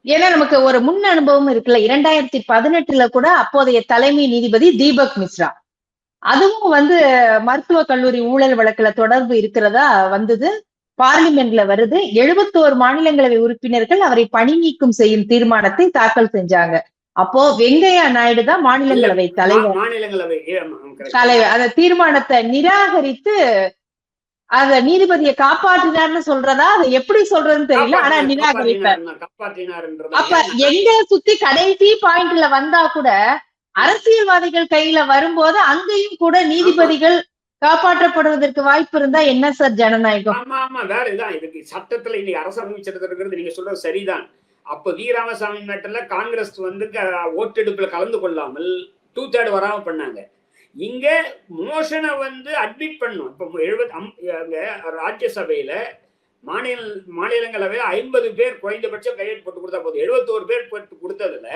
ஏன்னா நமக்கு ஒரு முன் அனுபவம் இருக்குல்ல. 2018ல கூட அப்போதைய தலைமை நீதிபதி தீபக் மிஸ்ரா. அதுவும் வந்து மருத்துவக் கல்லூரி ஊழல் வழக்குல தொடர்பு இருக்கிறதா வந்தது. பார்லிமென்ட்ல வருது. 71 மாநிலங்களவை உறுப்பினர்கள் அவரை பணி நீக்கம் செய்யும் தீர்மானத்தை தாக்கல் செஞ்சாங்க. அப்போ வெங்கையா நாயுடு தான் மாநிலங்களவை தலைவர். மாநிலங்களவை அந்த தீர்மானத்தை நிராகரித்து அத நீதிபதியை காப்பாற்றினார்னு சொல்றதா, அதை எப்படி சொல்றதுன்னு தெரியல. ஆனா நிராகரித்தார். அப்ப எங்க சுத்தி கடைசி பாயிண்ட்ல வந்தா கூட அரசியல்வாதிகள் கையில வரும்போது அங்கேயும் கூட நீதிபதிகள் காப்பாற்றப்படுவதற்கு வாய்ப்பு இருந்தா என்ன சார் ஜனநாயகம்? ஆமா ஆமா, வேற இதான் இதுக்கு சட்டத்துல இன்னைக்கு அரசமைப்பு சட்டத்தில் நீங்க சொல்றது சரிதான். அப்ப வி ராமசாமி மேட்டர்ல காங்கிரஸ் வந்து ஓட்டெடுப்புல கலந்து கொள்ளாமல் 2/3 வராம பண்ணாங்க. இங்க மோஷனை வந்து அட்மிட் பண்ணும். இப்ப ராஜ்யசபையில மாநிலங்களவையில 50 பேர் குறைந்தபட்சம் கையெழுத்து போட்டு கொடுத்தா போதும். 71 பேர் போட்டு கொடுத்ததுல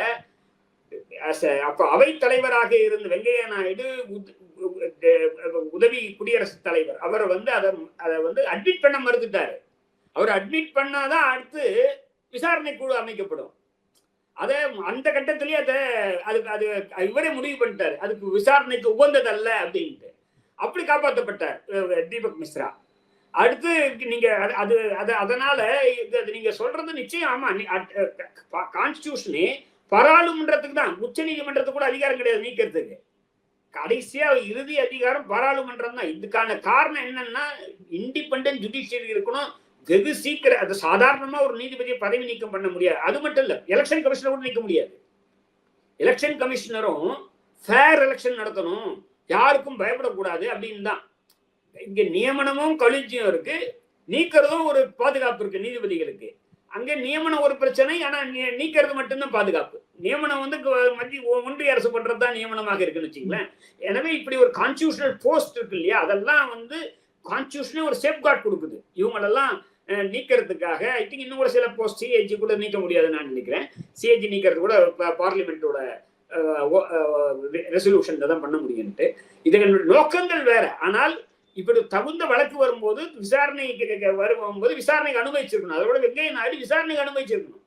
அப்ப அவை தலைவராக இருந்த வெங்கையா நாயுடு உதவி குடியரசுத் தலைவர் அவர் வந்து அதை வந்து அட்மிட் பண்ண மறுத்துட்டாரு. அவர் அட்மிட் பண்ணாதான் அடுத்து விசாரணை குழு அமைக்கப்படும். அதை அந்த கட்டத்திலேயே அது இவரே முடிவு பண்ணிட்டாரு, அதுக்கு விசாரணைக்கு உகந்ததல்ல அப்படின்ட்டு. அப்படி காப்பாற்றப்பட்டார் தீபக் மிஸ்ரா. அடுத்து நீங்க அதனால நீங்க சொல்றது நிச்சயம் ஆமா. கான்ஸ்டிடியூஷனே பாராளுமன்றத்துக்கு தான், உச்ச நீதிமன்றத்துக்கு கூட அதிகாரம் கிடையாது நீக்கிறதுக்கு. கடைசியா இறுதி அதிகாரம் பாராளுமன்றம் தான். இதுக்கான காரணம் என்னன்னா இண்டிபெண்டன்ட் ஜுடிஷியரி இருக்கணும். வெகு சீக்கிரம் அது சாதாரணமா ஒரு நீதிபதியை பதவி நீக்கம் பண்ண முடியாது. அது மட்டும் இல்ல, எலெக்ஷன் கமிஷனர் கூட நீக்க முடியாது. எலெக்ஷன் கமிஷனரும் ஃபேர் எலெக்ஷன் நடத்தணும், யாருக்கும் பயப்படக்கூடாது அப்படின்னு தான். இங்க நியமனமும் கொலிஜியம் இருக்கு, நீக்கிறதும் ஒரு பாதுகாப்பு இருக்கு நீதிபதிகளுக்கு. அங்க நியமனம் ஒரு பிரச்சனை, ஆனா நீக்கிறது மட்டும்தான் பாதுகாப்பு. நியமனம் வந்து ஒன்றிய அரசு பண்றதுதான் நியமனமாக இருக்குன்னு வச்சுங்களேன். எனவே இப்படி ஒரு கான்ஸ்டிடியூஷனல் போஸ்ட் இருக்கு இல்லையா, அதெல்லாம் வந்து கான்ஸ்டிடியூஷனே ஒரு சேஃப்கார்ட் கொடுக்குது இவங்களெல்லாம் நீக்கிறதுக்காக. ஐ திங்க் இன்னும் கூட சில போஸ்ட் சிஏஜி கூட நீக்க முடியாதுன்னு நான் நினைக்கிறேன். சிஏஜி நீக்கிறது கூட பார்லிமெண்டோட ரெசல்யூஷன் தான் பண்ண முடியும்ட்டு. இதனுடைய நோக்கங்கள் வேற. ஆனால் இப்படி தகுந்த வழக்கு வரும்போது விசாரணைக்கு வரும்போது விசாரணைக்கு அனுமதிச்சிருக்கணும். அதோட வெங்கையா நாயுடு விசாரணைக்கு அனுமதிச்சிருக்கணும்.